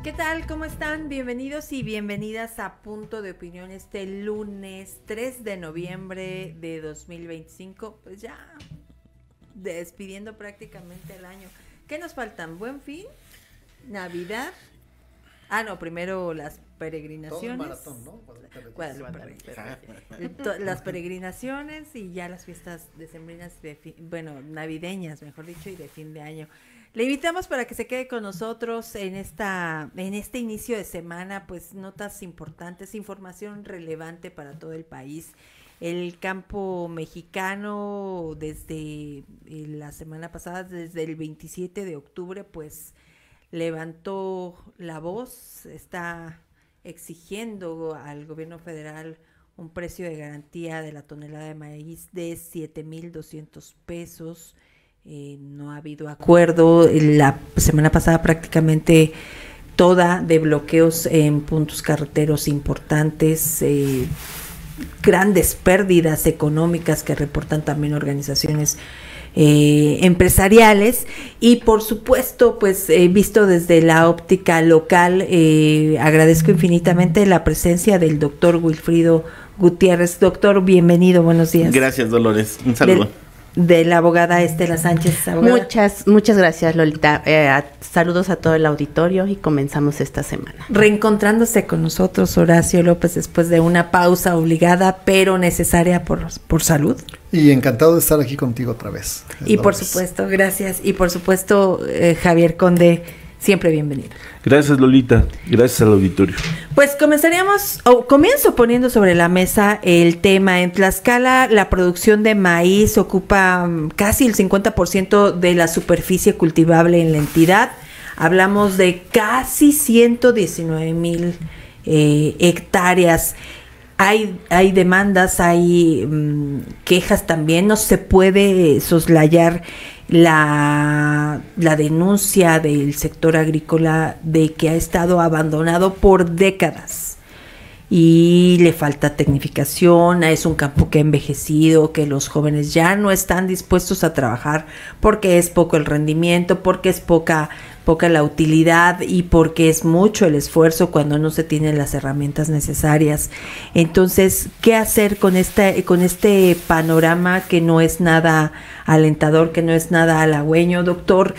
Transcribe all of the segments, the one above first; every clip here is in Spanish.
¿Qué tal? ¿Cómo están? Bienvenidos y bienvenidas a Punto de Opinión este lunes 3 de noviembre de 2025. Pues ya despidiendo prácticamente el año. ¿Qué nos faltan? ¿Buen fin? ¿Navidad? Ah, no, primero las peregrinaciones. Todo un maratón, ¿no? Las peregrinaciones y ya las fiestas decembrinas, navideñas, mejor dicho, y de fin de año. Le invitamos para que se quede con nosotros en este inicio de semana, pues notas importantes, información relevante para todo el país. El campo mexicano desde la semana pasada, desde el 27 de octubre, pues levantó la voz, está exigiendo al gobierno federal un precio de garantía de la tonelada de maíz de 7,200 pesos. No ha habido acuerdo. La semana pasada prácticamente toda de bloqueos en puntos carreteros importantes, grandes pérdidas económicas que reportan también organizaciones empresariales y por supuesto pues visto desde la óptica local, agradezco infinitamente la presencia del doctor Wilfrido Gutiérrez. Doctor, bienvenido, buenos días. Gracias, Dolores, un saludo. De la abogada Estela Sánchez. Abogada. Muchas gracias, Lolita. Saludos a todo el auditorio y comenzamos esta semana. Reencontrándose con nosotros, Horacio López, después de una pausa obligada, pero necesaria por salud. Y encantado de estar aquí contigo otra vez. Y por supuesto, gracias. Y por supuesto, Javier Conde, siempre bienvenido. Gracias, Lolita. Gracias al auditorio. Pues comienzo poniendo sobre la mesa el tema. En Tlaxcala, la producción de maíz ocupa casi el 50% de la superficie cultivable en la entidad. Hablamos de casi 119,000 hectáreas. Hay demandas, hay quejas también. No se puede soslayar la denuncia del sector agrícola de que ha estado abandonado por décadas y le falta tecnificación, es un campo que ha envejecido, que los jóvenes ya no están dispuestos a trabajar porque es poco el rendimiento, porque es poca la utilidad y porque es mucho el esfuerzo cuando no se tienen las herramientas necesarias. Entonces, ¿qué hacer con este panorama que no es nada alentador, que no es nada halagüeño, doctor?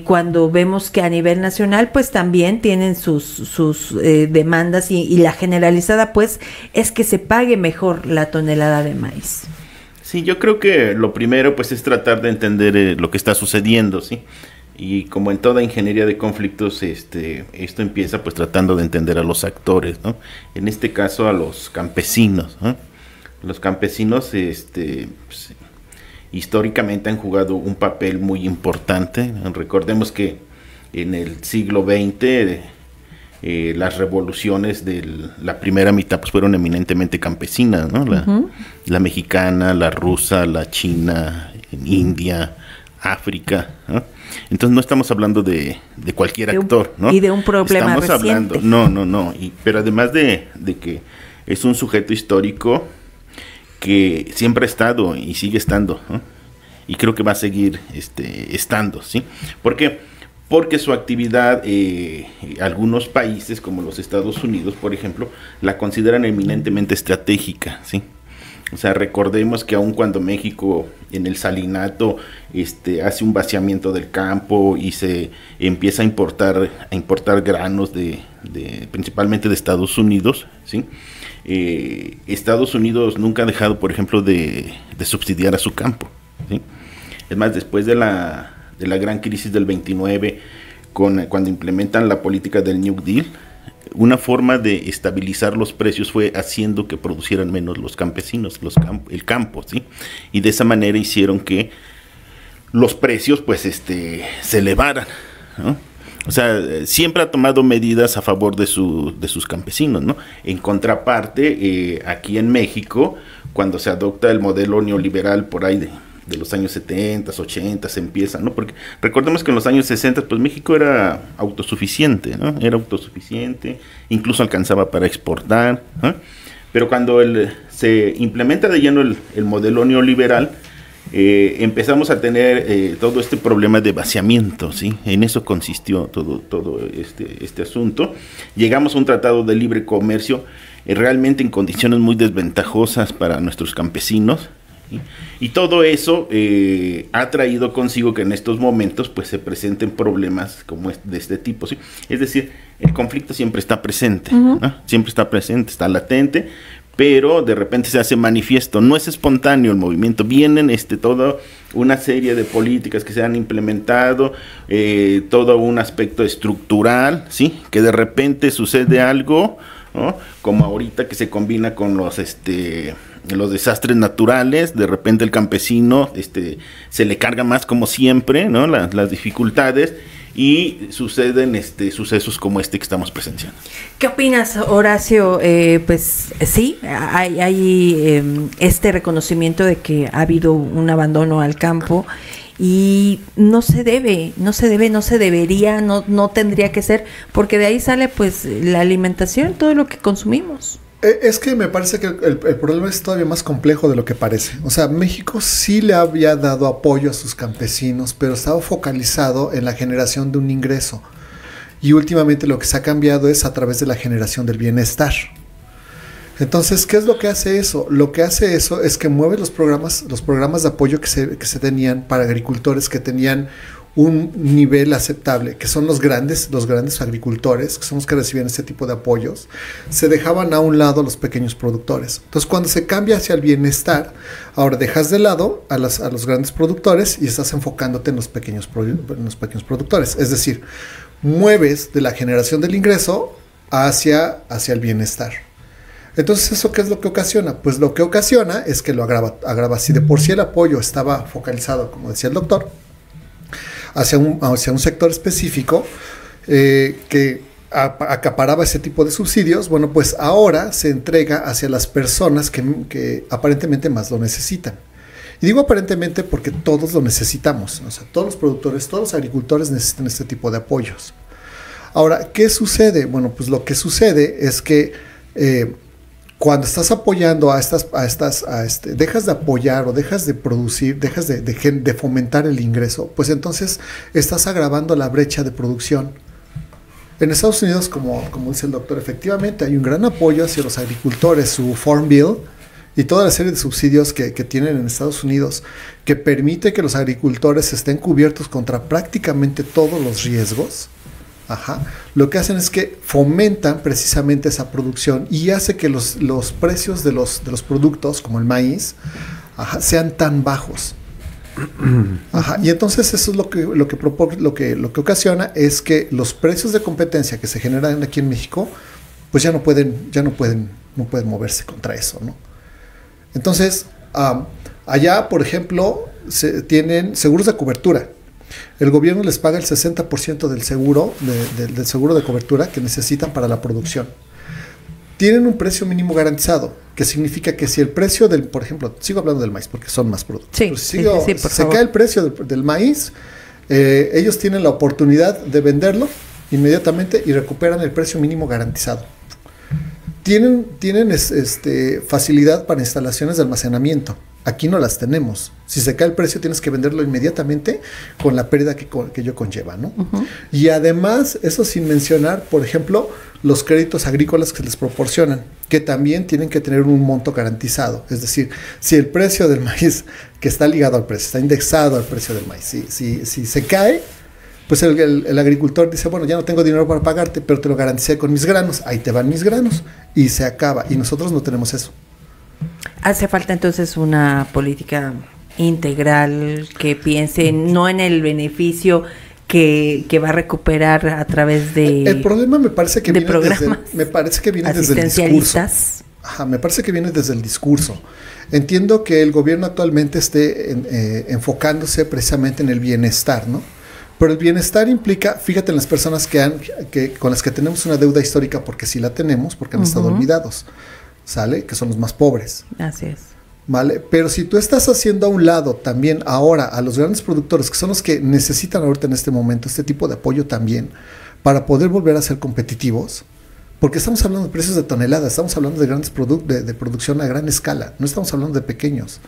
Cuando vemos que a nivel nacional pues también tienen sus demandas y la generalizada pues es que se pague mejor la tonelada de maíz. Sí, yo creo que lo primero pues es tratar de entender lo que está sucediendo, ¿sí? Y como en toda ingeniería de conflictos, esto empieza pues tratando de entender a los actores, ¿no? En este caso a los campesinos, ¿no? Los campesinos, pues, históricamente han jugado un papel muy importante. Recordemos que en el siglo XX las revoluciones de la primera mitad pues fueron eminentemente campesinas, ¿no? La mexicana, la rusa, la china, India, África, ¿no? Entonces no estamos hablando de cualquier actor, ¿no? Y de un problema estamos reciente. No. Pero además de que es un sujeto histórico que siempre ha estado y sigue estando, ¿no? Y creo que va a seguir estando, ¿sí? ¿Por qué? Porque su actividad, algunos países como los Estados Unidos, por ejemplo, la consideran eminentemente estratégica, ¿sí? O sea, recordemos que aun cuando México en el salinato hace un vaciamiento del campo y se empieza a importar granos principalmente de Estados Unidos, ¿sí? Estados Unidos nunca ha dejado, por ejemplo, de subsidiar a su campo, ¿sí? Es más, después de la gran crisis del 29, cuando implementan la política del New Deal, una forma de estabilizar los precios fue haciendo que producieran menos los campesinos, el campo, ¿sí? Y de esa manera hicieron que los precios, pues, se elevaran, ¿no? O sea, siempre ha tomado medidas a favor de sus campesinos, ¿no? En contraparte, aquí en México, cuando se adopta el modelo neoliberal por ahí de los años 70, 80 se empieza, ¿no? Porque recordemos que en los años 60 pues México era autosuficiente, ¿no? Era autosuficiente, incluso alcanzaba para exportar, ¿no? Pero cuando se implementa de lleno el modelo neoliberal, empezamos a tener todo este problema de vaciamiento, ¿sí? En eso consistió todo este asunto. Llegamos a un tratado de libre comercio realmente en condiciones muy desventajosas para nuestros campesinos, ¿sí? Y todo eso ha traído consigo que en estos momentos pues se presenten problemas como de este tipo, ¿sí? Es decir, el conflicto siempre está presente, ¿no? Siempre está presente, está latente, pero de repente se hace manifiesto, no es espontáneo el movimiento, vienen toda una serie de políticas que se han implementado, todo un aspecto estructural, ¿sí? Que de repente sucede algo, ¿no? Como ahorita que se combina con los desastres naturales, de repente el campesino se le carga más como siempre, ¿no? Las dificultades, y suceden sucesos como que estamos presenciando. ¿Qué opinas, Horacio? Pues sí, hay este reconocimiento de que ha habido un abandono al campo y no se debería, no tendría que ser, porque de ahí sale pues la alimentación, todo lo que consumimos. Es que me parece que el problema es todavía más complejo de lo que parece. O sea, México sí le había dado apoyo a sus campesinos, pero estaba focalizado en la generación de un ingreso. Y últimamente lo que se ha cambiado es a través de la generación del bienestar. Entonces, ¿qué es lo que hace eso? Lo que hace eso es que mueve los programas de apoyo que se tenían para agricultores que tenían un nivel aceptable, que son los grandes agricultores, que son los que recibían este tipo de apoyos. Se dejaban a un lado los pequeños productores. Entonces, cuando se cambia hacia el bienestar, ahora dejas de lado a los grandes productores y estás enfocándote en los pequeños productores. Es decir, mueves de la generación del ingreso hacia el bienestar. Entonces, ¿eso qué es lo que ocasiona? Pues lo que ocasiona es que lo agrava. Si de por sí el apoyo estaba focalizado, como decía el doctor, hacia un sector específico que acaparaba ese tipo de subsidios, bueno, pues ahora se entrega hacia las personas que aparentemente más lo necesitan. Y digo aparentemente porque todos lo necesitamos, o sea, todos los productores, todos los agricultores necesitan este tipo de apoyos. Ahora, ¿qué sucede? Bueno, pues lo que sucede es que cuando estás apoyando dejas de apoyar o dejas de producir, dejas de fomentar el ingreso, pues entonces estás agravando la brecha de producción. En Estados Unidos, como dice el doctor, efectivamente hay un gran apoyo hacia los agricultores, su Farm Bill y toda la serie de subsidios que tienen en Estados Unidos, que permite que los agricultores estén cubiertos contra prácticamente todos los riesgos. Lo que hacen es que fomentan precisamente esa producción y hace que los precios de los productos, como el maíz, sean tan bajos. Y entonces eso es lo que ocasiona es que los precios de competencia que se generan aquí en México, pues no pueden moverse contra eso, ¿no? Entonces, allá, por ejemplo, tienen seguros de cobertura. El gobierno les paga el 60% del seguro de cobertura que necesitan para la producción. Tienen un precio mínimo garantizado, que significa que si el precio por ejemplo, sigo hablando del maíz porque son más productos. Sí, se cae el precio del maíz, ellos tienen la oportunidad de venderlo inmediatamente y recuperan el precio mínimo garantizado. Tienen facilidad para instalaciones de almacenamiento. Aquí no las tenemos. Si se cae el precio, tienes que venderlo inmediatamente con la pérdida que ello conlleva, ¿no? Y además, eso sin mencionar, por ejemplo, los créditos agrícolas que les proporcionan, que también tienen que tener un monto garantizado. Es decir, si el precio del maíz, que está ligado al precio, está indexado al precio del maíz, si se cae, pues el agricultor dice, bueno, ya no tengo dinero para pagarte, pero te lo garanticé con mis granos. Ahí te van mis granos. Y se acaba. Y nosotros no tenemos eso. Hace falta entonces una política integral que piense no en el beneficio que va a recuperar a través de el problema me parece que viene programas desde el discurso. Me parece que viene desde el discurso. Entiendo que el gobierno actualmente esté enfocándose precisamente en el bienestar, ¿no? Pero el bienestar implica, fíjate en las personas con las que tenemos una deuda histórica, porque sí la tenemos, porque han estado olvidados. ¿Sale? Que son los más pobres. Así es. ¿Vale? Pero si tú estás haciendo a un lado también ahora a los grandes productores, que son los que necesitan ahorita en este momento este tipo de apoyo también, para poder volver a ser competitivos, porque estamos hablando de precios de toneladas, estamos hablando de grandes de producción a gran escala, no estamos hablando de pequeños.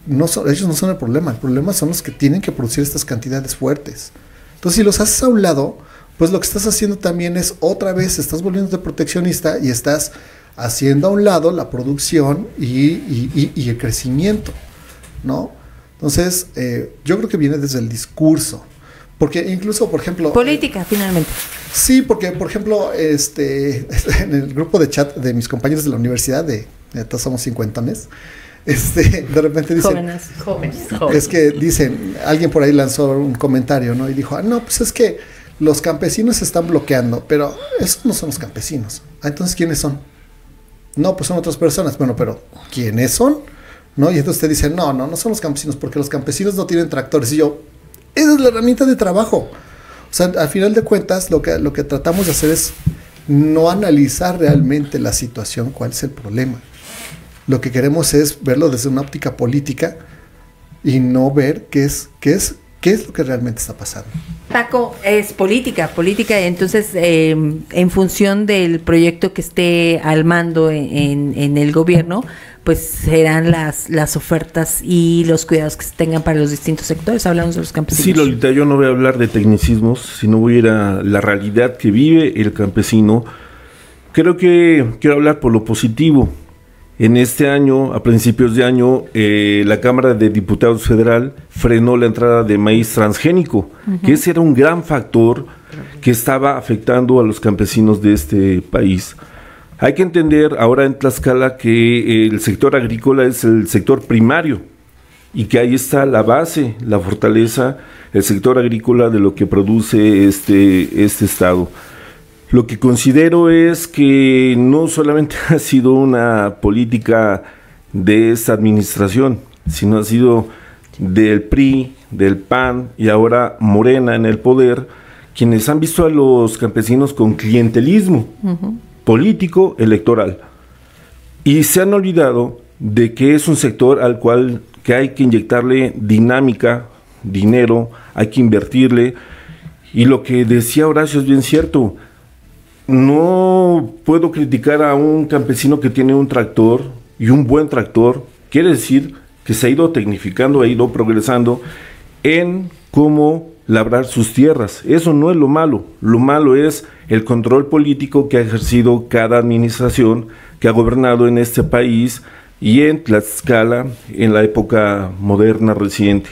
ellos no son el problema son los que tienen que producir estas cantidades fuertes. Entonces, si los haces a un lado, pues lo que estás haciendo también es otra vez, estás volviéndote proteccionista y estás haciendo a un lado la producción y el crecimiento, ¿no? Entonces, yo creo que viene desde el discurso. Porque incluso, por ejemplo... Política, finalmente. Sí, porque, por ejemplo, en el grupo de chat de mis compañeros de la universidad, todos somos cincuentones, de repente dicen... Jóvenes. Es que dicen, alguien por ahí lanzó un comentario, ¿no? Y dijo, no, pues es que los campesinos se están bloqueando, pero esos no son los campesinos. Entonces, ¿quiénes son? No, pues son otras personas. Bueno, pero ¿quiénes son? ¿No? Y entonces te dicen, no son los campesinos, porque los campesinos no tienen tractores. Y yo, esa es la herramienta de trabajo. O sea, al final de cuentas, lo que tratamos de hacer es no analizar realmente la situación, cuál es el problema. Lo que queremos es verlo desde una óptica política y no ver qué es lo que realmente está pasando. Paco, es política, entonces en función del proyecto que esté al mando en el gobierno, pues serán las ofertas y los cuidados que se tengan para los distintos sectores. Hablamos de los campesinos. Sí, Lolita, yo no voy a hablar de tecnicismos, sino voy a ir a la realidad que vive el campesino. Creo que quiero hablar por lo positivo. En este año, a principios de año, la Cámara de Diputados Federal frenó la entrada de maíz transgénico, que ese era un gran factor que estaba afectando a los campesinos de este país. Hay que entender ahora en Tlaxcala que el sector agrícola es el sector primario y que ahí está la base, la fortaleza, el sector agrícola de lo que produce este estado. Lo que considero es que no solamente ha sido una política de esta administración, sino ha sido del PRI, del PAN y ahora Morena en el poder, quienes han visto a los campesinos con clientelismo político electoral. Y se han olvidado de que es un sector al cual que hay que inyectarle dinámica, dinero, hay que invertirle. Y lo que decía Horacio es bien cierto. No puedo criticar a un campesino que tiene un tractor y un buen tractor. Quiere decir que se ha ido tecnificando, ha ido progresando en cómo labrar sus tierras. Eso no es lo malo. Lo malo es el control político que ha ejercido cada administración que ha gobernado en este país y en Tlaxcala en la época moderna reciente.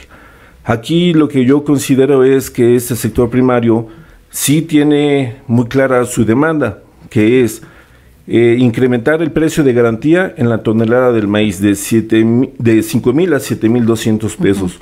Aquí lo que yo considero es que este sector primario sí tiene muy clara su demanda, que es incrementar el precio de garantía en la tonelada del maíz de 5,000 a 7,200 pesos.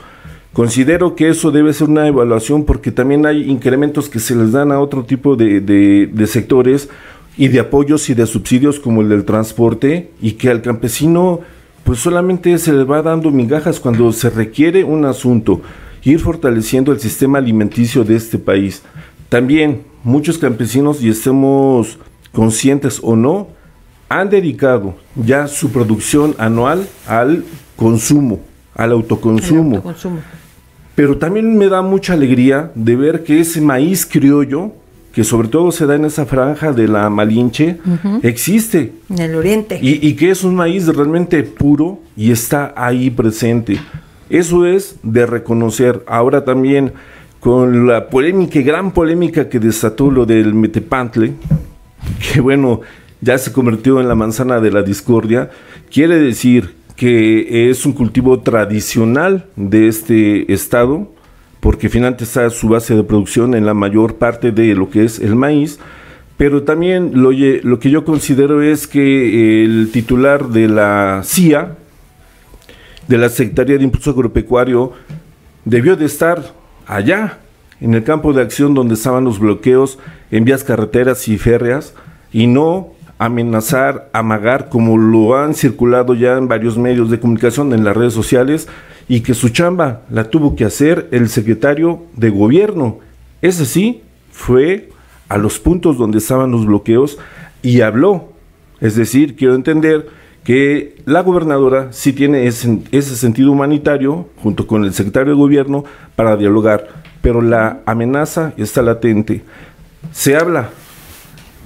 Considero que eso debe ser una evaluación porque también hay incrementos que se les dan a otro tipo de sectores y de apoyos y de subsidios como el del transporte, y que al campesino pues solamente se le va dando migajas cuando se requiere un asunto, ir fortaleciendo el sistema alimenticio de este país. También muchos campesinos, y estemos conscientes o no, han dedicado ya su producción anual al consumo, al autoconsumo. Pero también me da mucha alegría de ver que ese maíz criollo, que sobre todo se da en esa franja de la Malinche, existe. En el oriente. Y que es un maíz realmente puro y está ahí presente. Eso es de reconocer. Ahora también con la polémica, gran polémica que desató lo del Metepantle, que bueno, ya se convirtió en la manzana de la discordia, quiere decir que es un cultivo tradicional de este estado, porque finalmente está su base de producción en la mayor parte de lo que es el maíz, pero también lo que yo considero es que el titular de la CIA, de la Secretaría de Impulso Agropecuario, debió de estar allá, en el campo de acción donde estaban los bloqueos en vías carreteras y férreas, y no amenazar, amagar, como lo han circulado ya en varios medios de comunicación, en las redes sociales, y que su chamba la tuvo que hacer el secretario de gobierno. Ese sí, fue a los puntos donde estaban los bloqueos y habló. Es decir, quiero entender que la gobernadora sí tiene ese sentido humanitario, junto con el secretario de gobierno, para dialogar, pero la amenaza está latente. Se habla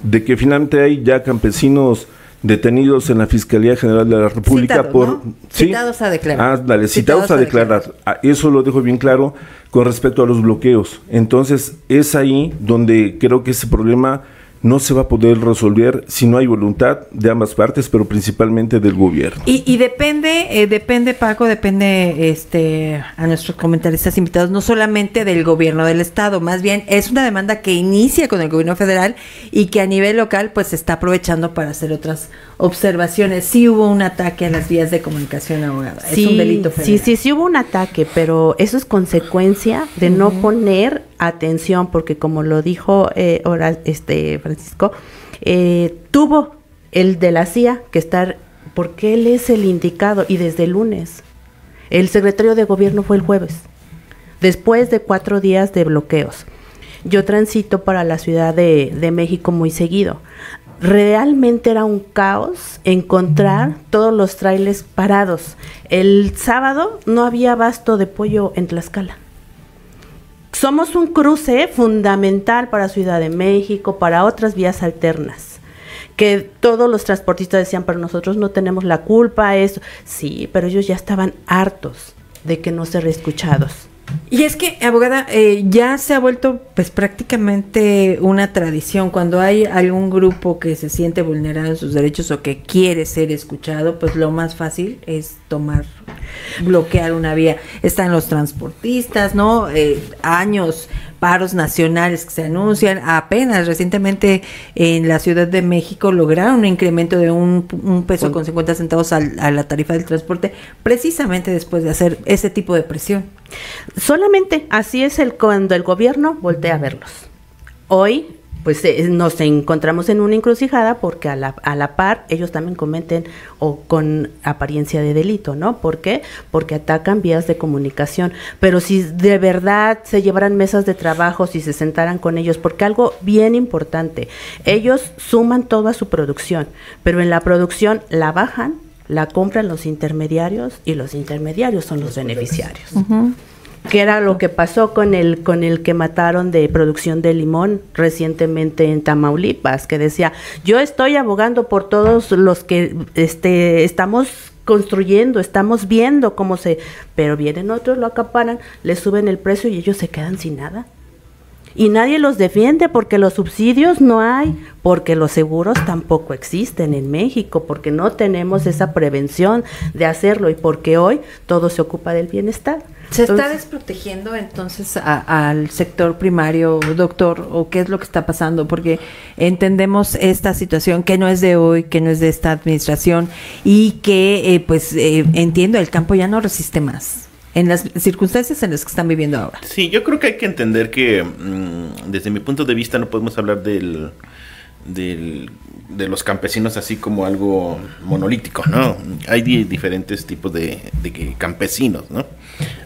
de que finalmente hay ya campesinos detenidos en la Fiscalía General de la República Citados, por... ¿no? ¿sí? Citados a declarar. Dale, citados a declarar. Eso lo dejo bien claro con respecto a los bloqueos. Entonces, es ahí donde creo que ese problema no se va a poder resolver si no hay voluntad de ambas partes, pero principalmente del gobierno. Y depende, Paco, depende a nuestros comentaristas invitados, no solamente del gobierno del estado, más bien es una demanda que inicia con el gobierno federal y que a nivel local pues se está aprovechando para hacer otras observaciones. Sí hubo un ataque a las vías de comunicación, abogada. Sí, es un delito federal. Sí hubo un ataque, pero eso es consecuencia de no poner atención, porque como lo dijo ahora Francisco, tuvo el de la CIA que estar, porque él es el indicado, y desde el lunes. El secretario de gobierno fue el jueves, después de 4 días de bloqueos. Yo transito para la Ciudad de México muy seguido. Realmente era un caos encontrar todos los trailers parados. El sábado no había abasto de pollo en Tlaxcala. Somos un cruce fundamental para Ciudad de México, para otras vías alternas, que todos los transportistas decían, pero nosotros no tenemos la culpa, eso. Sí, pero ellos ya estaban hartos de que no ser escuchados. Y es que, abogada, ya se ha vuelto pues prácticamente una tradición. Cuando hay algún grupo que se siente vulnerado en sus derechos o que quiere ser escuchado, pues lo más fácil es bloquear una vía. Están los transportistas, ¿no? Años, paros nacionales que se anuncian. Apenas recientemente en la Ciudad de México lograron un incremento de un peso con 50 centavos a la tarifa del transporte, precisamente después de hacer ese tipo de presión. Solamente así es cuando el gobierno voltea a verlos. Hoy pues nos encontramos en una encrucijada porque a la par ellos también cometen o con apariencia de delito, ¿no? ¿Por qué? Porque atacan vías de comunicación. Pero si de verdad se llevaran mesas de trabajo, si se sentaran con ellos, porque algo bien importante, ellos suman toda su producción, pero en la producción la bajan, la compran los intermediarios y los intermediarios son los beneficiarios. Que era lo que pasó con el que mataron de producción de limón recientemente en Tamaulipas, que decía, yo estoy abogando por todos los que estamos construyendo, estamos viendo cómo pero vienen otros, lo acaparan, les suben el precio y ellos se quedan sin nada. Y nadie los defiende porque los subsidios no hay, porque los seguros tampoco existen en México, porque no tenemos esa prevención de hacerlo y porque hoy todo se ocupa del bienestar. ¿Se está desprotegiendo entonces al sector primario, doctor, o qué es lo que está pasando? Porque entendemos esta situación que no es de hoy, que no es de esta administración y que, entiendo, el campo ya no resiste más en las circunstancias en las que están viviendo ahora. Sí, yo creo que hay que entender que desde mi punto de vista no podemos hablar de los campesinos así como algo monolítico, ¿no? Hay diferentes tipos de campesinos, ¿no?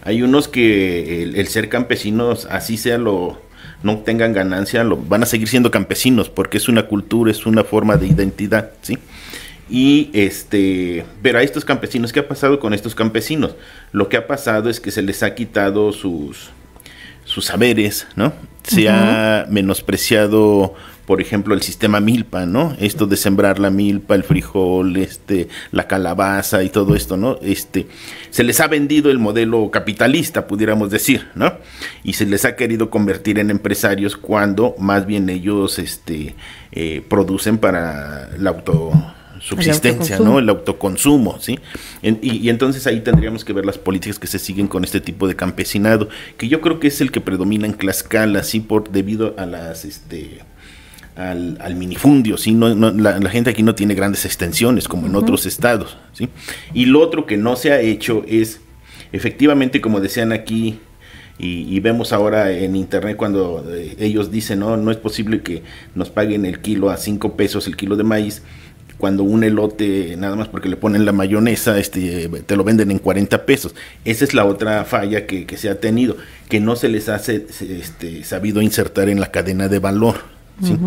Hay unos que el ser campesinos, así sea no tengan ganancia, van a seguir siendo campesinos porque es una cultura, es una forma de identidad, ¿sí? Y pero a estos campesinos, ¿qué ha pasado con estos campesinos? Lo que ha pasado es que se les ha quitado sus saberes, ¿no? Se ha menospreciado, por ejemplo, el sistema milpa, ¿no? Esto de sembrar la milpa, el frijol, la calabaza y todo esto, ¿no? Se les ha vendido el modelo capitalista, pudiéramos decir, ¿no? Y se les ha querido convertir en empresarios cuando más bien ellos producen para la autosubsistencia, ¿no? El autoconsumo, ¿sí? Y entonces ahí tendríamos que ver las políticas que se siguen con este tipo de campesinado, que yo creo que es el que predomina en Tlaxcala, ¿sí? Debido a las al minifundio, ¿sí? La gente aquí no tiene grandes extensiones como en otros estados, ¿sí? Y lo otro que no se ha hecho es, efectivamente, como decían aquí, y vemos ahora en internet cuando ellos dicen, no es posible que nos paguen el kilo a 5 pesos, el kilo de maíz, cuando un elote, nada más porque le ponen la mayonesa, te lo venden en 40 pesos. Esa es la otra falla que se ha tenido, que no se les hace sabido insertar en la cadena de valor, ¿sí?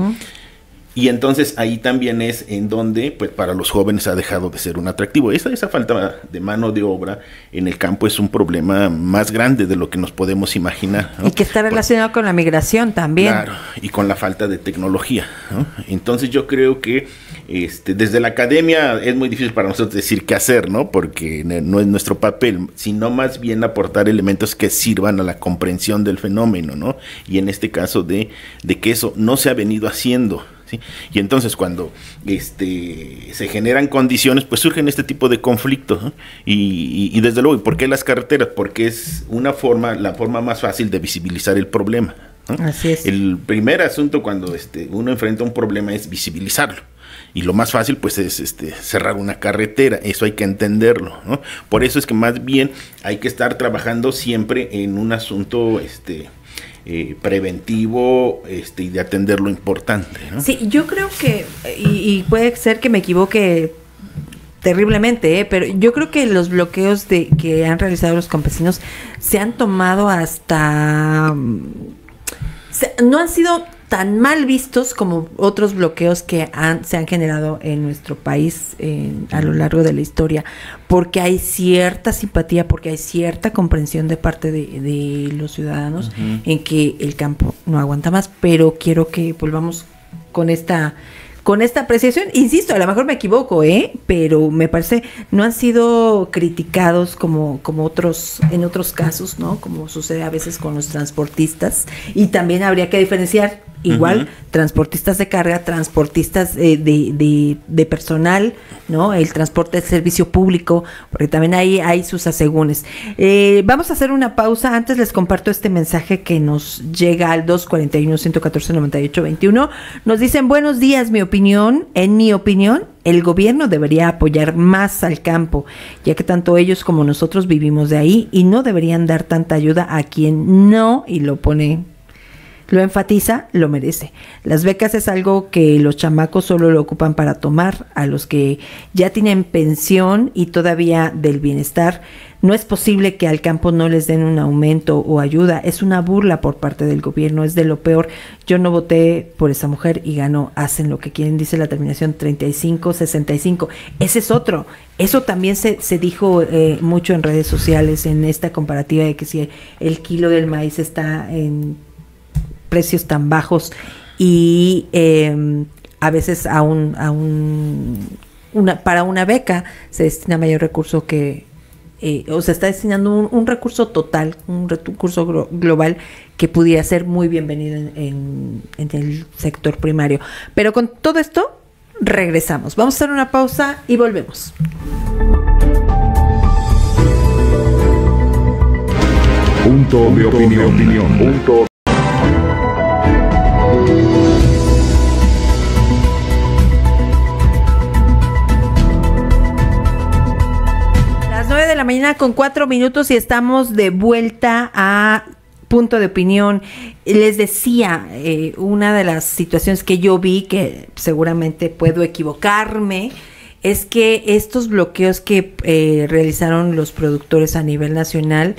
Y entonces ahí también es en donde, pues, para los jóvenes ha dejado de ser un atractivo. Esa falta de mano de obra en el campo es un problema más grande de lo que nos podemos imaginar, ¿no? Y que está relacionado con la migración también. Claro, y con la falta de tecnología, ¿no? Entonces yo creo que desde la academia es muy difícil para nosotros decir qué hacer, ¿no? Porque no es nuestro papel, sino más bien aportar elementos que sirvan a la comprensión del fenómeno, ¿no? Y en este caso de que eso no se ha venido haciendo, ¿sí? Y entonces cuando se generan condiciones, pues surgen este tipo de conflictos, ¿no? Y desde luego, ¿por qué las carreteras? Porque es la forma más fácil de visibilizar el problema, ¿no? Así es. El primer asunto cuando uno enfrenta un problema es visibilizarlo. Y lo más fácil pues es cerrar una carretera, eso hay que entenderlo, ¿no? Por eso es que más bien hay que estar trabajando siempre en un asunto preventivo y de atender lo importante, ¿no? Sí, yo creo que, y puede ser que me equivoque terriblemente, pero yo creo que los bloqueos que han realizado los campesinos se han tomado no han sido tan mal vistos como otros bloqueos que se han generado en nuestro país a lo largo de la historia, porque hay cierta simpatía, porque hay cierta comprensión de parte de los ciudadanos en que el campo no aguanta más, pero quiero que volvamos con esta apreciación. Insisto, a lo mejor me equivoco, pero me parece no han sido criticados como en otros casos, ¿no? Como sucede a veces con los transportistas, y también habría que diferenciar igual transportistas de carga, transportistas de personal, ¿no? El transporte de servicio público, porque también hay sus asegúnes. Vamos a hacer una pausa. Antes les comparto este mensaje que nos llega al 241-114-9821. Nos dicen: buenos días, en mi opinión, el gobierno debería apoyar más al campo, ya que tanto ellos como nosotros vivimos de ahí, y no deberían dar tanta ayuda a quien no, y lo enfatiza, lo merece. Las becas es algo que los chamacos solo lo ocupan para tomar. A los que ya tienen pensión y todavía del bienestar, no es posible que al campo no les den un aumento o ayuda. Es una burla por parte del gobierno, es de lo peor. Yo no voté por esa mujer y ganó. Hacen lo que quieren, dice la terminación 3565. Ese es otro. Eso también se dijo mucho en redes sociales, en esta comparativa de que si el kilo del maíz está en precios tan bajos y a veces para una beca se destina mayor recurso que o se está destinando un recurso total, un recurso global que pudiera ser muy bienvenido en el sector primario. Pero con todo esto regresamos. Vamos a hacer una pausa y volvemos. Punto de opinión. Las 9 de la mañana con 4 minutos y estamos de vuelta a Punto de Opinión. Les decía, una de las situaciones que yo vi, que seguramente puedo equivocarme, es que estos bloqueos que realizaron los productores a nivel nacional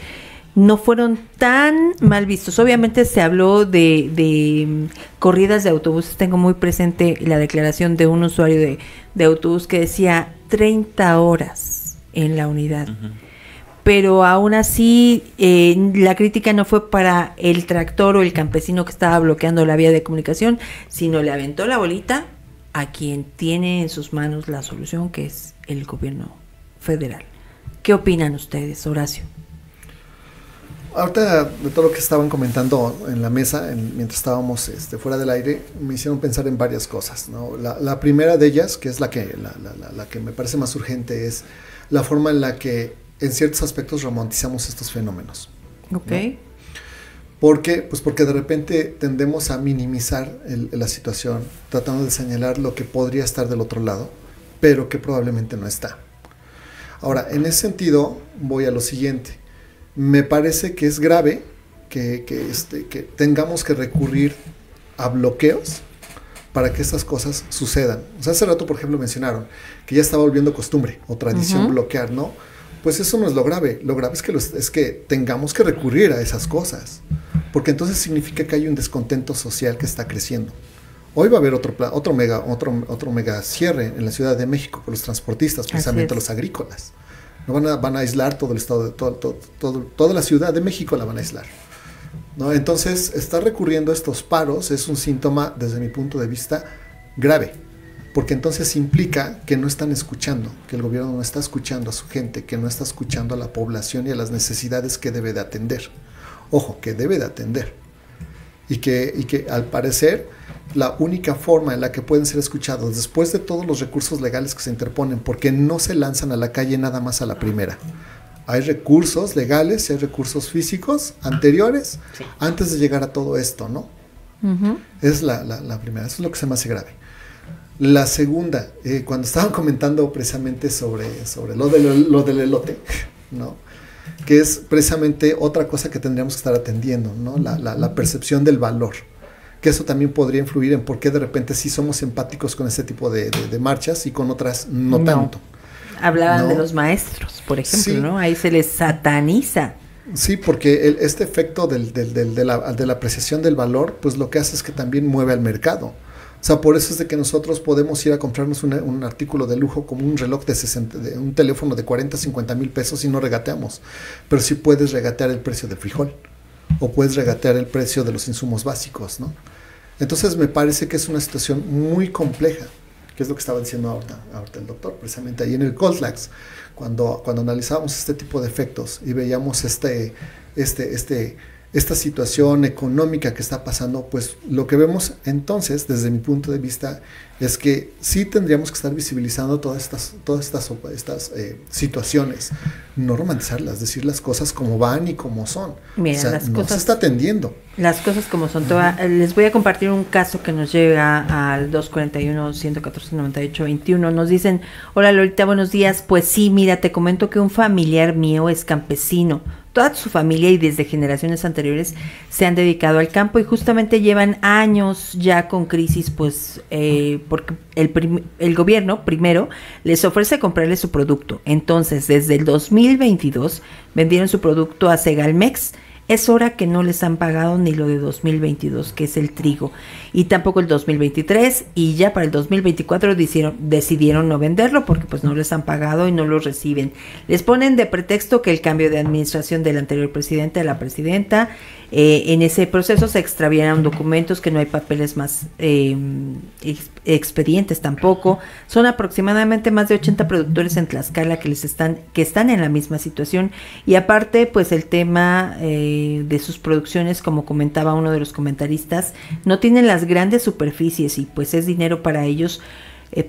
no fueron tan mal vistos. Obviamente se habló de corridas de autobuses. Tengo muy presente la declaración de un usuario de autobús que decía 30 horas en la unidad. Pero aún así la crítica no fue para el tractor o el campesino que estaba bloqueando la vía de comunicación, sino le aventó la bolita a quien tiene en sus manos la solución, que es el gobierno federal. ¿Qué opinan ustedes, Horacio? Ahorita, de todo lo que estaban comentando en la mesa, mientras estábamos fuera del aire, me hicieron pensar en varias cosas, ¿no? La primera de ellas, que es la que me parece más urgente, es la forma en la que en ciertos aspectos romantizamos estos fenómenos. Ok. ¿No? ¿Por qué? Pues porque de repente tendemos a minimizar la situación, tratando de señalar lo que podría estar del otro lado, pero que probablemente no está. Ahora, en ese sentido, voy a lo siguiente. Me parece que es grave que tengamos que recurrir a bloqueos para que estas cosas sucedan. O sea, hace rato, por ejemplo, mencionaron que ya está volviendo costumbre o tradición bloquear, ¿no? Pues eso no es lo grave. Lo grave es que tengamos que recurrir a esas cosas, porque entonces significa que hay un descontento social que está creciendo. Hoy va a haber otro mega cierre en la Ciudad de México por los transportistas, precisamente los agrícolas. No van a aislar todo el estado, toda la Ciudad de México la van a aislar, ¿no? Entonces, estar recurriendo a estos paros es un síntoma, desde mi punto de vista, grave, porque entonces implica que no están escuchando, que el gobierno no está escuchando a su gente, que no está escuchando a la población y a las necesidades que debe de atender. Ojo, que debe de atender. Y que al parecer la única forma en la que pueden ser escuchados, después de todos los recursos legales que se interponen, porque no se lanzan a la calle nada más a la primera. Hay recursos legales y hay recursos físicos anteriores, antes de llegar a todo esto, ¿no? Es la primera, eso es lo que se me hace grave. La segunda, cuando estaban comentando precisamente sobre lo del elote, ¿no? Que es precisamente otra cosa que tendríamos que estar atendiendo, ¿no? La percepción del valor, que eso también podría influir en por qué de repente sí somos empáticos con este tipo de marchas y con otras no tanto. Hablaban de los maestros, por ejemplo, sí. ¿No? Ahí se les sataniza. Sí, porque este efecto de la apreciación del valor, pues lo que hace es que también mueve al mercado. O sea, por eso es de que nosotros podemos ir a comprarnos un artículo de lujo como un reloj de un teléfono de 40, 50 mil pesos y no regateamos. Pero sí puedes regatear el precio del frijol o puedes regatear el precio de los insumos básicos, ¿no? Entonces me parece que es una situación muy compleja, que es lo que estaba diciendo ahorita el doctor, precisamente ahí en el Colslax, cuando analizábamos este tipo de efectos y veíamos esta situación económica que está pasando, pues lo que vemos entonces, desde mi punto de vista, es que sí tendríamos que estar visibilizando todas estas situaciones, no romantizarlas, decir las cosas como van y como son. Mira, o sea, las no cosas, se está atendiendo. Las cosas como son. Les voy a compartir un caso que nos llega al 241-114-98-21. Nos dicen: hola Lolita, buenos días. Pues sí, mira, te comento que un familiar mío es campesino. Toda su familia y desde generaciones anteriores se han dedicado al campo y justamente llevan años ya con crisis, pues porque el gobierno primero les ofrece comprarles su producto. Entonces, desde el 2022 vendieron su producto a Segalmex. Es hora que no les han pagado ni lo de 2022, que es el trigo, y tampoco el 2023, y ya para el 2024 decidieron no venderlo porque pues no les han pagado y no lo reciben. Les ponen de pretexto que el cambio de administración del anterior presidente a la presidenta, en ese proceso se extraviaron documentos, que no hay papeles más, expedientes tampoco. Son aproximadamente más de 80 productores en Tlaxcala que están en la misma situación, y aparte pues el tema de sus producciones, como comentaba uno de los comentaristas, no tienen las grandes superficies y pues es dinero para ellos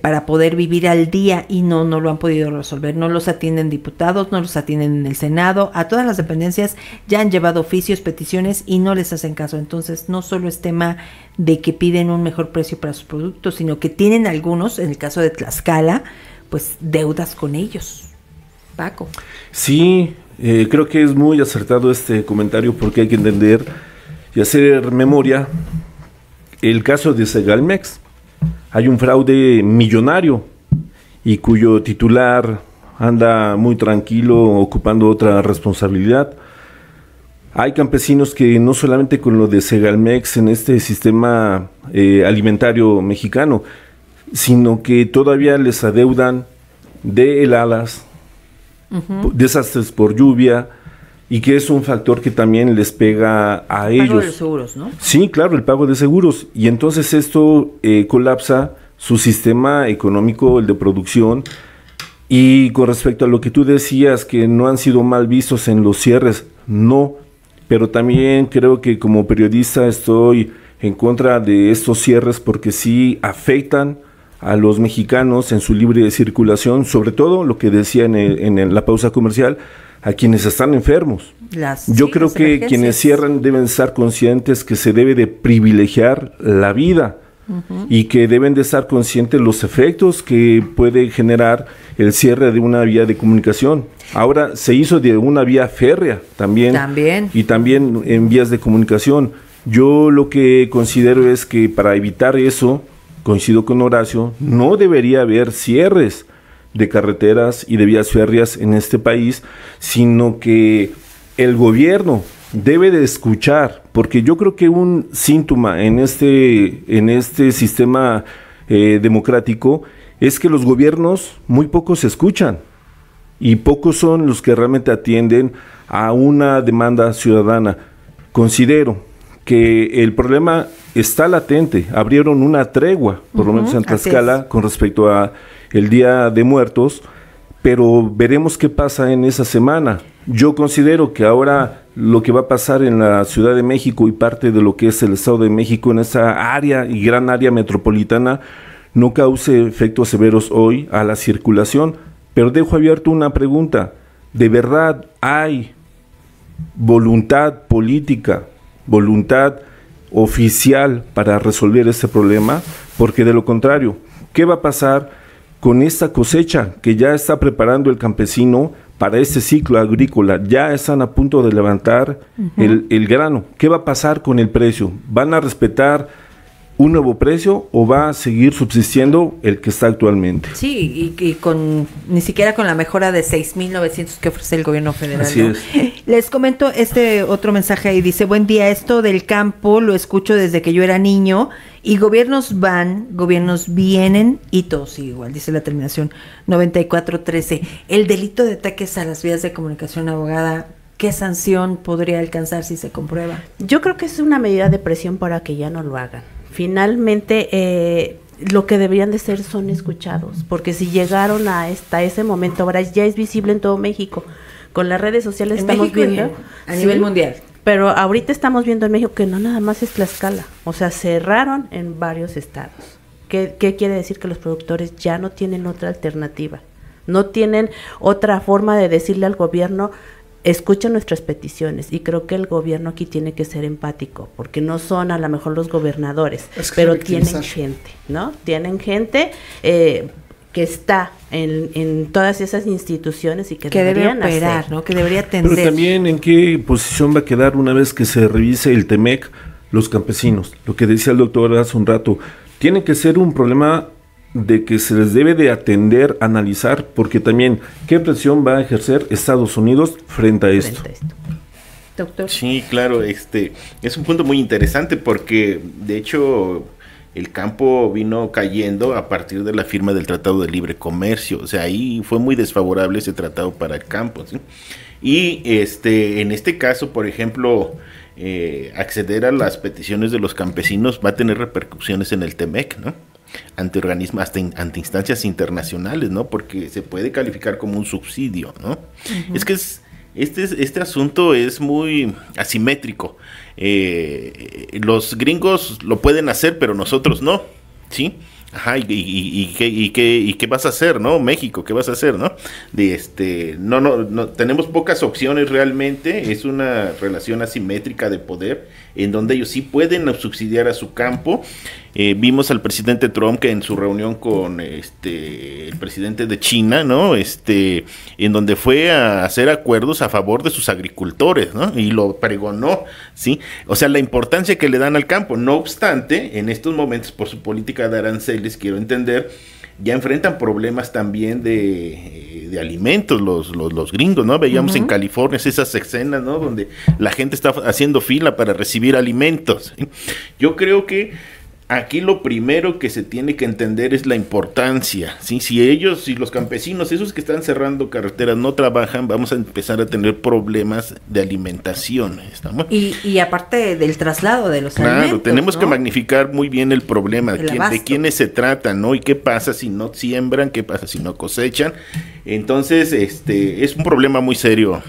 para poder vivir al día, y no lo han podido resolver. No los atienden diputados, no los atienden en el Senado, a todas las dependencias ya han llevado oficios, peticiones y no les hacen caso. Entonces no solo es tema de que piden un mejor precio para sus productos, sino que tienen algunos, en el caso de Tlaxcala, pues deudas con ellos. Paco. Sí, creo que es muy acertado este comentario, porque hay que entender y hacer memoria el caso de Segalmex. Hay un fraude millonario y cuyo titular anda muy tranquilo ocupando otra responsabilidad. Hay campesinos que no solamente con lo de Segalmex en este sistema alimentario mexicano, sino que todavía les adeudan de heladas, desastres por lluvia, y que es un factor que también les pega a ellos. El pago de seguros, ¿no? Sí, claro, el pago de seguros. Y entonces esto colapsa su sistema económico, el de producción. Y con respecto a lo que tú decías, que no han sido mal vistos en los cierres, no. Pero también creo que como periodista estoy en contra de estos cierres, porque sí afectan a los mexicanos en su libre circulación, sobre todo lo que decía en la pausa comercial, a quienes están enfermos. Yo creo que quienes cierran deben estar conscientes que se debe de privilegiar la vida, y que deben de estar conscientes los efectos que puede generar el cierre de una vía de comunicación. Ahora se hizo de una vía férrea también. Y también en vías de comunicación. Yo lo que considero es que para evitar eso, coincido con Horacio, no debería haber cierres de carreteras y de vías férreas en este país, sino que el gobierno debe de escuchar, porque yo creo que un síntoma en este sistema democrático es que los gobiernos muy pocos se escuchan y pocos son los que realmente atienden a una demanda ciudadana. Considero que el problema está latente. Abrieron una tregua, por lo menos en Tlaxcala, con respecto a el Día de Muertos, pero veremos qué pasa en esa semana. Yo considero que ahora lo que va a pasar en la Ciudad de México y parte de lo que es el Estado de México, en esa área y gran área metropolitana, no cause efectos severos hoy a la circulación. Pero dejo abierto una pregunta: ¿de verdad hay voluntad política, voluntad oficial para resolver este problema? Porque de lo contrario, ¿qué va a pasar con esta cosecha que ya está preparando el campesino para este ciclo agrícola? Ya están a punto de levantar el grano. ¿Qué va a pasar con el precio? ¿Van a respetar un nuevo precio o va a seguir subsistiendo el que está actualmente? Sí, y con ni siquiera con la mejora de 6,900 que ofrece el gobierno federal. Así ¿no? es. Les comento este otro mensaje ahí, dice: buen día, esto del campo lo escucho desde que yo era niño y gobiernos van, gobiernos vienen y todo sigue igual, dice la terminación 9413. El delito de ataques a las vías de comunicación, abogada, ¿qué sanción podría alcanzar si se comprueba? Yo creo que es una medida de presión para que ya no lo hagan. Finalmente, lo que deberían de ser son escuchados, porque si llegaron hasta ese momento, ahora ya es visible en todo México. Con las redes sociales En estamos México viendo a nivel mundial. Pero ahorita estamos viendo en México que no nada más es Tlaxcala, o sea, cerraron en varios estados. ¿Qué quiere decir? Que los productores ya no tienen otra alternativa, no tienen otra forma de decirle al gobierno: escuchen nuestras peticiones. Y creo que el gobierno aquí tiene que ser empático, porque no son a lo mejor los gobernadores, pero tienen gente, ¿no? Tienen gente que está en todas esas instituciones y que deberían debe operar, hacer, ¿no? Que debería atender. Pero también, ¿en qué posición va a quedar una vez que se revise el TEMEC los campesinos? Lo que decía el doctor hace un rato, tiene que ser un problema de que se les debe de atender, analizar, porque también, ¿qué presión va a ejercer Estados Unidos frente a esto? Doctor. Sí, claro, es un punto muy interesante porque, de hecho, el campo vino cayendo a partir de la firma del Tratado de Libre Comercio. O sea, ahí fue muy desfavorable ese tratado para el campo, ¿sí? Y en este caso, por ejemplo, acceder a las peticiones de los campesinos va a tener repercusiones en el TEMEC, ¿no? Ante organismos, hasta ante instancias internacionales, ¿no? Porque se puede calificar como un subsidio, ¿no? Uh-huh. Es que este asunto es muy asimétrico. Los gringos lo pueden hacer, pero nosotros no, ¿sí? Ajá, ¿y qué vas a hacer, no? México, ¿qué vas a hacer, no? No, tenemos pocas opciones realmente, es una relación asimétrica de poder, en donde ellos sí pueden subsidiar a su campo. Vimos al presidente Trump que en su reunión con el presidente de China, ¿no? En donde fue a hacer acuerdos a favor de sus agricultores, ¿no? Y lo pregonó, ¿sí? O sea, la importancia que le dan al campo. No obstante, en estos momentos, por su política de aranceles, quiero entender, ya enfrentan problemas también de alimentos los gringos, ¿no? Veíamos en California esas escenas, ¿no? Donde la gente está haciendo fila para recibir alimentos, ¿sí? Yo creo que aquí lo primero que se tiene que entender es la importancia, ¿sí? Si los campesinos, esos que están cerrando carreteras, no trabajan, vamos a empezar a tener problemas de alimentación, ¿estamos? Y aparte del traslado de los alimentos, claro, tenemos, ¿no?, que magnificar muy bien el problema, de quiénes se trata, ¿no? Y qué pasa si no siembran, qué pasa si no cosechan. Entonces, es un problema muy serio.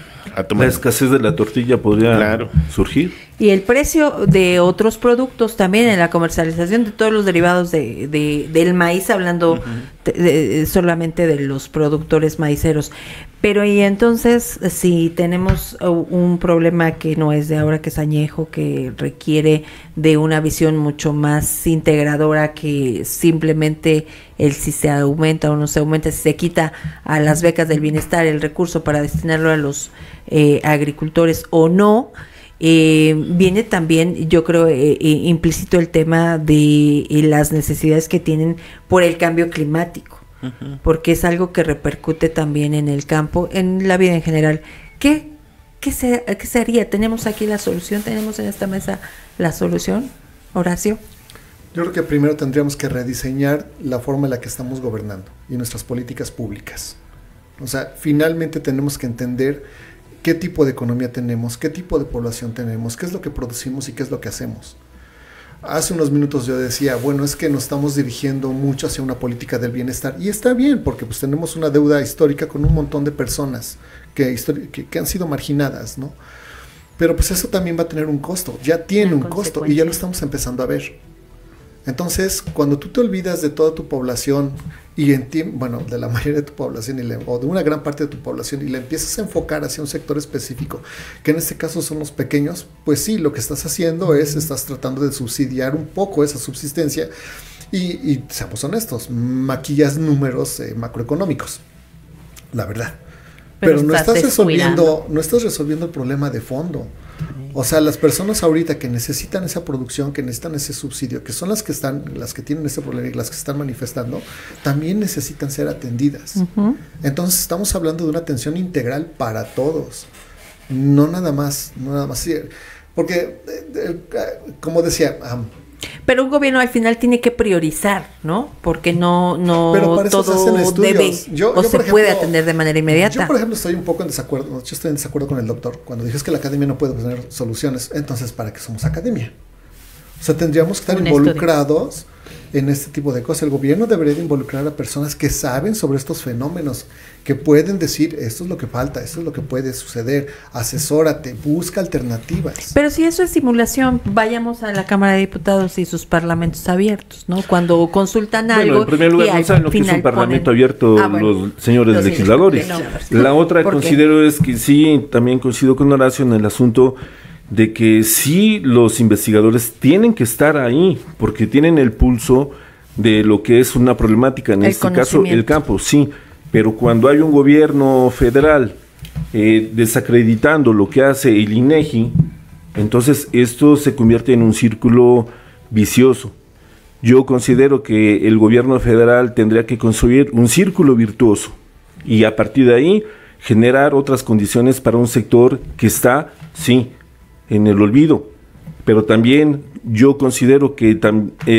La escasez de la tortilla podría surgir. Y el precio de otros productos también en la comercialización de todos los derivados del maíz, hablando solamente de los productores maiceros. Pero y entonces, si tenemos un problema que no es de ahora, que es añejo, que requiere de una visión mucho más integradora que simplemente si se aumenta o no se aumenta, si se quita a las becas del bienestar el recurso para destinarlo a los agricultores o no, viene también, yo creo, implícito el tema de las necesidades que tienen por el cambio climático, porque es algo que repercute también en el campo, en la vida en general. ¿Qué ¿qué sería? ¿Tenemos aquí la solución? ¿Tenemos en esta mesa la solución, Horacio? Yo creo que primero tendríamos que rediseñar la forma en la que estamos gobernando y nuestras políticas públicas. O sea, finalmente tenemos que entender qué tipo de economía tenemos, qué tipo de población tenemos, qué es lo que producimos y qué es lo que hacemos. Hace unos minutos yo decía, bueno, es que nos estamos dirigiendo mucho hacia una política del bienestar, y está bien, porque pues tenemos una deuda histórica con un montón de personas que han sido marginadas, ¿no? Pero pues eso también va a tener un costo, ya tiene un costo, y ya lo estamos empezando a ver. Entonces, cuando tú te olvidas de toda tu población, de la mayoría de tu población o de una gran parte de tu población, y la empiezas a enfocar hacia un sector específico, que en este caso son los pequeños, pues sí, lo que estás haciendo estás tratando de subsidiar un poco esa subsistencia, y seamos honestos, maquillas números macroeconómicos, la verdad. Pero no estás resolviendo el problema de fondo. O sea, las personas ahorita que necesitan esa producción, que necesitan ese subsidio, que son las que tienen ese problema y las que se están manifestando, también necesitan ser atendidas. Uh-huh. Entonces estamos hablando de una atención integral para todos, no nada más, porque como decía, pero un gobierno al final tiene que priorizar, ¿no? Porque no todo debe puede atender de manera inmediata. Yo, por ejemplo, estoy un poco en desacuerdo. Yo estoy en desacuerdo con el doctor cuando dijo que la academia no puede tener soluciones. Entonces, ¿para qué somos academia? O sea, tendríamos que estar involucrados en este tipo de cosas. El gobierno debería de involucrar a personas que saben sobre estos fenómenos, que pueden decir, esto es lo que falta, esto es lo que puede suceder, asesórate, busca alternativas. Pero si eso es simulación, vayamos a la Cámara de Diputados y sus parlamentos abiertos, ¿no? Cuando consultan algo. En primer lugar, no saben lo que es un parlamento abierto los señores legisladores. La otra considero es que sí, también coincido con Horacio en el asunto de que sí, los investigadores tienen que estar ahí porque tienen el pulso de lo que es una problemática, en este caso el campo, sí, pero cuando hay un gobierno federal desacreditando lo que hace el INEGI, entonces esto se convierte en un círculo vicioso. Yo considero que el gobierno federal tendría que construir un círculo virtuoso y a partir de ahí generar otras condiciones para un sector que está, sí, en el olvido, pero también yo considero que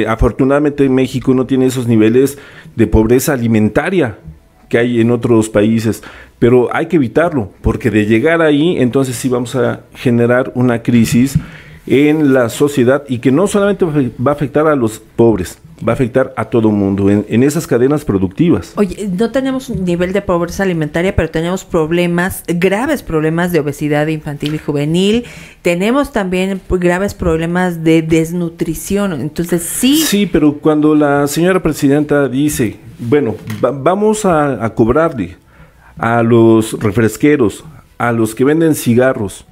afortunadamente México no tiene esos niveles de pobreza alimentaria que hay en otros países, pero hay que evitarlo, porque de llegar ahí, entonces sí vamos a generar una crisis en la sociedad y que no solamente va a afectar a los pobres, va a afectar a todo mundo en esas cadenas productivas. Oye, no tenemos un nivel de pobreza alimentaria, pero tenemos graves problemas de obesidad infantil y juvenil, tenemos también graves problemas de desnutrición, entonces sí. Sí, pero cuando la señora presidenta dice, bueno, vamos a cobrarle a los refresqueros, a los que venden cigarros,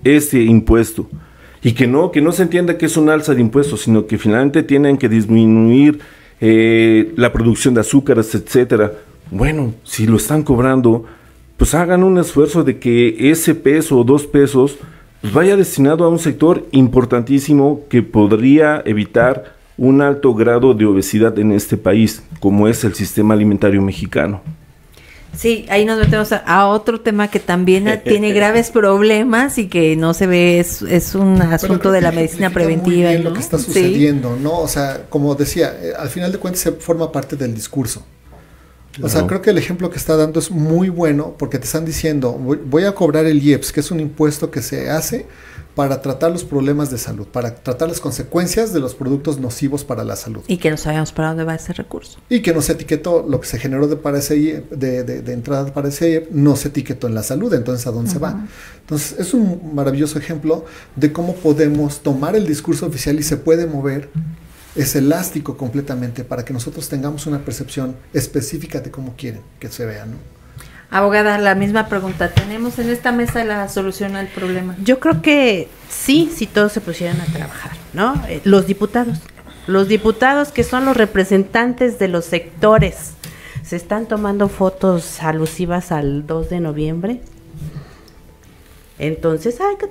ese impuesto, y que no se entienda que es un alza de impuestos, sino que finalmente tienen que disminuir la producción de azúcares, etcétera. Bueno, si lo están cobrando, pues hagan un esfuerzo de que ese peso o 2 pesos pues vaya destinado a un sector importantísimo que podría evitar un alto grado de obesidad en este país, como es el sistema alimentario mexicano. Sí, ahí nos metemos a otro tema que también tiene graves problemas y que no se ve, es un asunto de la medicina preventiva, muy bien, ¿no? Lo que está sucediendo, ¿no? O sea, como decía, al final de cuentas se forma parte del discurso. O sea, creo que el ejemplo que está dando es muy bueno porque te están diciendo, voy a cobrar el IEPS, que es un impuesto que se hace para tratar los problemas de salud, para tratar las consecuencias de los productos nocivos para la salud. Y que no sabemos para dónde va ese recurso. Y que no se etiquetó, lo que se generó de entrada para ese IEP, no se etiquetó en la salud, entonces ¿a dónde se va? Entonces es un maravilloso ejemplo de cómo podemos tomar el discurso oficial y se puede mover, es elástico completamente para que nosotros tengamos una percepción específica de cómo quieren que se vea, ¿no? Abogada, la misma pregunta. ¿Tenemos en esta mesa la solución al problema? Yo creo que sí, si todos se pusieran a trabajar, ¿no? Los diputados que son los representantes de los sectores, se están tomando fotos alusivas al 2 de noviembre. Entonces hay que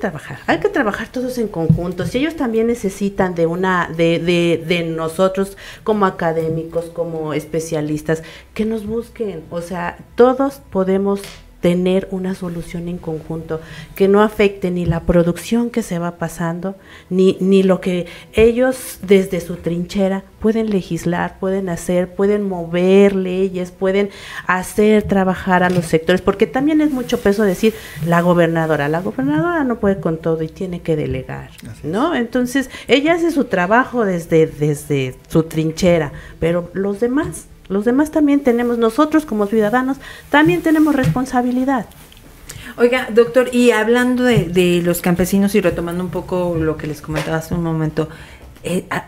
trabajar todos en conjunto. Si ellos también necesitan de nosotros como académicos, como especialistas, que nos busquen. O sea, todos podemos tener una solución en conjunto que no afecte ni la producción que se va pasando, ni lo que ellos desde su trinchera pueden legislar, pueden hacer, pueden mover leyes, pueden hacer trabajar a los sectores, porque también es mucho peso decir la gobernadora no puede con todo y tiene que delegar, ¿no? Entonces, ella hace su trabajo desde su trinchera, pero los demás también tenemos, nosotros como ciudadanos, también tenemos responsabilidad. Oiga, doctor, y hablando de los campesinos y retomando un poco lo que les comentaba hace un momento,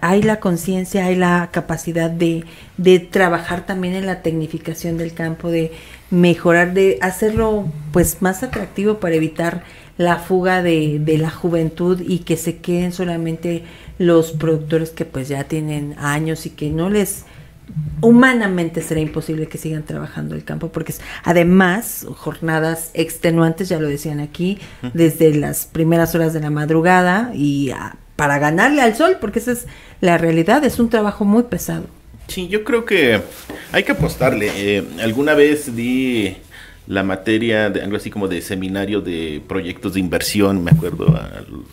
hay la conciencia, hay la capacidad de trabajar también en la tecnificación del campo, de mejorar, de hacerlo pues más atractivo para evitar la fuga de la juventud y que se queden solamente los productores que pues ya tienen años y que no les humanamente será imposible que sigan trabajando el campo, porque además jornadas extenuantes, ya lo decían aquí, desde las primeras horas de la madrugada y para ganarle al sol, porque esa es la realidad, es un trabajo muy pesado. Sí, yo creo que hay que apostarle. Alguna vez di la materia de algo así como de seminario de proyectos de inversión, me acuerdo,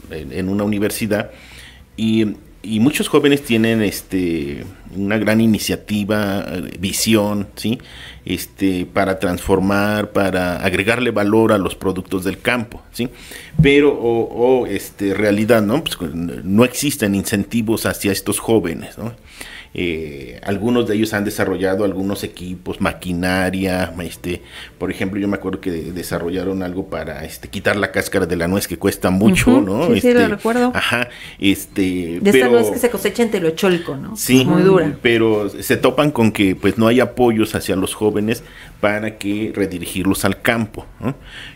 en una universidad, y muchos jóvenes tienen una gran iniciativa, visión, ¿sí? Para transformar, para agregarle valor a los productos del campo, ¿sí? Pero realidad, ¿no? Pues no existen incentivos hacia estos jóvenes, ¿no? Algunos de ellos han desarrollado algunos equipos, maquinaria, por ejemplo, yo me acuerdo que desarrollaron algo para quitar la cáscara de la nuez, que cuesta mucho, ¿no? Sí, sí, lo recuerdo. Ajá, de esta nuez que se cosecha en Telocholco, ¿no? Sí, muy dura. Pero se topan con que pues no hay apoyos hacia los jóvenes para que redirigirlos al campo, ¿no?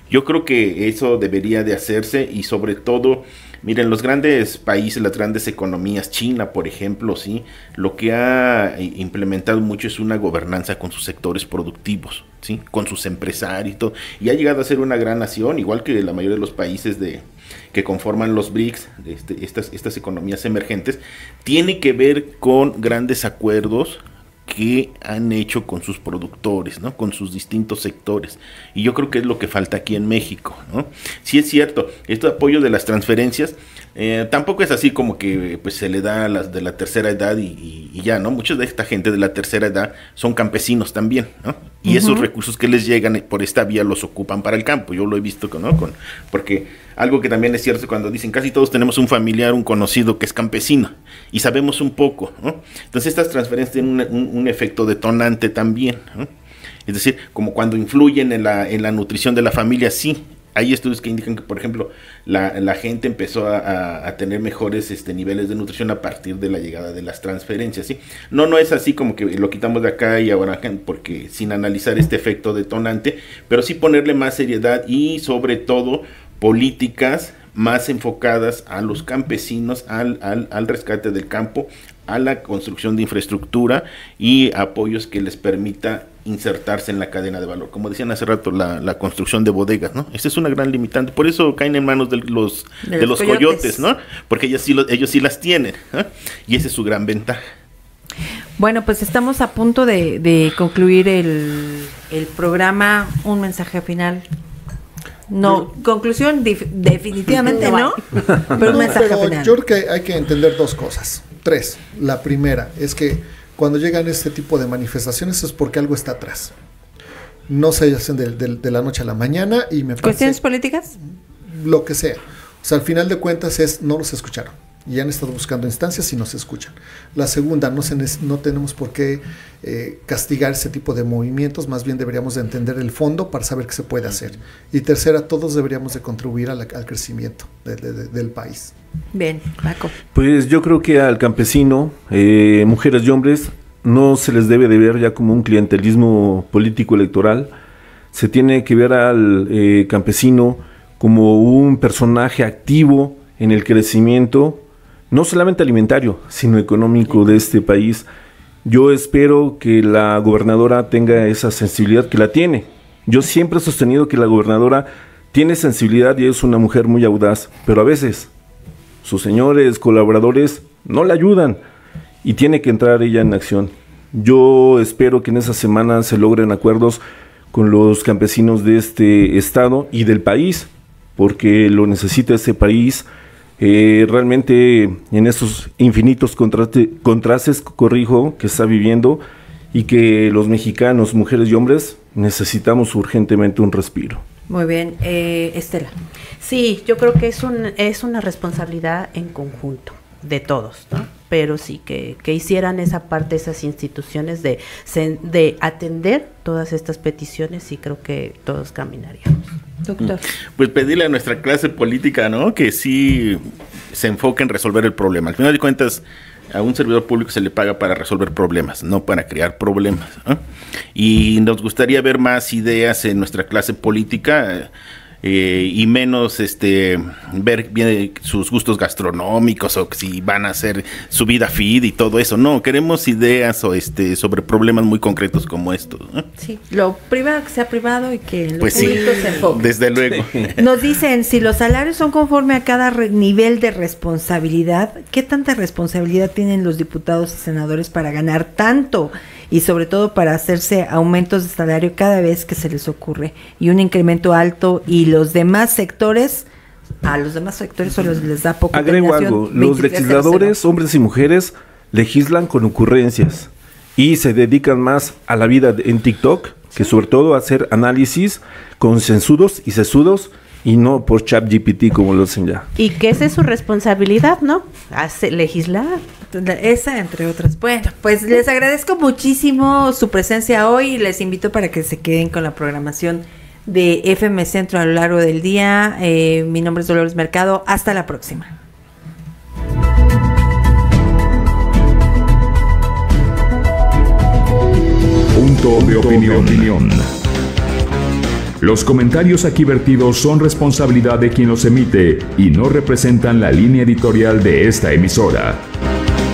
Yo creo que eso debería de hacerse y sobre todo, miren, los grandes países, las grandes economías, China, por ejemplo, sí, lo que ha implementado mucho es una gobernanza con sus sectores productivos, sí, con sus empresarios y todo, y ha llegado a ser una gran nación, igual que la mayoría de los países que conforman los BRICS, estas economías emergentes, tiene que ver con grandes acuerdos que han hecho con sus productores, ¿no? Con sus distintos sectores. Y yo creo que es lo que falta aquí en México, ¿no? Sí es cierto, este apoyo de las transferencias tampoco es así como que pues se le da a las de la tercera edad y ya, ¿no? Muchos de esta gente de la tercera edad son campesinos también, ¿no? Y esos recursos que les llegan por esta vía los ocupan para el campo. Yo lo he visto, ¿no? Porque algo que también es cierto cuando dicen casi todos tenemos un familiar, un conocido que es campesino y sabemos un poco, ¿no? Entonces estas transferencias tienen un efecto detonante también, ¿no? Es decir, como cuando influyen en la nutrición de la familia, sí. Hay estudios que indican que, por ejemplo, la gente empezó a tener mejores niveles de nutrición a partir de la llegada de las transferencias, ¿sí? No es así como que lo quitamos de acá y ahora acá, porque sin analizar este efecto detonante, pero sí ponerle más seriedad y sobre todo políticas más enfocadas a los campesinos, al rescate del campo, a la construcción de infraestructura y apoyos que les permita insertarse en la cadena de valor. Como decían hace rato, la construcción de bodegas, ¿no? Esta es una gran limitante. Por eso caen en manos de los coyotes, ¿no? Porque ellos sí las tienen, ¿eh? Y esa es su gran ventaja. Bueno, pues estamos a punto de concluir el programa. Un mensaje final. No, conclusión definitivamente no, pero un mensaje final. Yo creo que hay que entender dos cosas. 3. La primera es que cuando llegan este tipo de manifestaciones es porque algo está atrás. No se hacen de la noche a la mañana y me parece... ¿Cuestiones políticas? Lo que sea. O sea, al final de cuentas no los escucharon. Y han estado buscando instancias y no se escuchan. La segunda, no tenemos por qué castigar ese tipo de movimientos, más bien deberíamos de entender el fondo para saber qué se puede hacer. Y tercera, todos deberíamos de contribuir al crecimiento del país. Bien, Paco. Pues yo creo que al campesino, mujeres y hombres, no se les debe de ver ya como un clientelismo político electoral. Se tiene que ver al campesino como un personaje activo en el crecimiento, no solamente alimentario, sino económico de este país. Yo espero que la gobernadora tenga esa sensibilidad, que la tiene. Yo siempre he sostenido que la gobernadora tiene sensibilidad y es una mujer muy audaz, pero a veces sus señores colaboradores no la ayudan y tiene que entrar ella en acción. Yo espero que en esa semana se logren acuerdos con los campesinos de este estado y del país, porque lo necesita este país. Realmente en estos infinitos contrastes, corrijo, que está viviendo, y que los mexicanos, mujeres y hombres, necesitamos urgentemente un respiro. Muy bien, Estela. Sí, yo creo que es una responsabilidad en conjunto de todos, ¿no? Pero sí que hicieran esa parte, esas instituciones de atender todas estas peticiones, y creo que todos caminaríamos. Doctor. Pues pedirle a nuestra clase política, ¿no?, que sí se enfoque en resolver el problema. Al final de cuentas, a un servidor público se le paga para resolver problemas, no para crear problemas, ¿no? Y nos gustaría ver más ideas en nuestra clase política, y menos ver bien sus gustos gastronómicos, o si van a hacer su vida fit y todo eso. No, queremos ideas sobre problemas muy concretos como estos, ¿no? Sí, lo privado que sea privado y que lo pues público sí, se enfoque. desde luego. Nos dicen, si los salarios son conforme a cada nivel de responsabilidad, ¿qué tanta responsabilidad tienen los diputados y senadores para ganar tanto? Y sobre todo para hacerse aumentos de salario cada vez que se les ocurre, y un incremento alto, y a los demás sectores solo les da poco. Agrego algo, los legisladores, hombres y mujeres, legislan con ocurrencias y se dedican más a la vida en TikTok, que sobre todo a hacer análisis consensudos y sesudos, y no por ChatGPT como lo hacen ya. Y que esa es su responsabilidad, ¿no? Legislar. Esa, entre otras. Bueno, pues les agradezco muchísimo su presencia hoy, y les invito para que se queden con la programación de FM Centro a lo largo del día. Mi nombre es Dolores Mercado. Hasta la próxima. Punto de opinión. Los comentarios aquí vertidos son responsabilidad de quien los emite y no representan la línea editorial de esta emisora.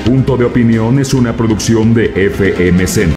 Punto de opinión es una producción de FM Centro.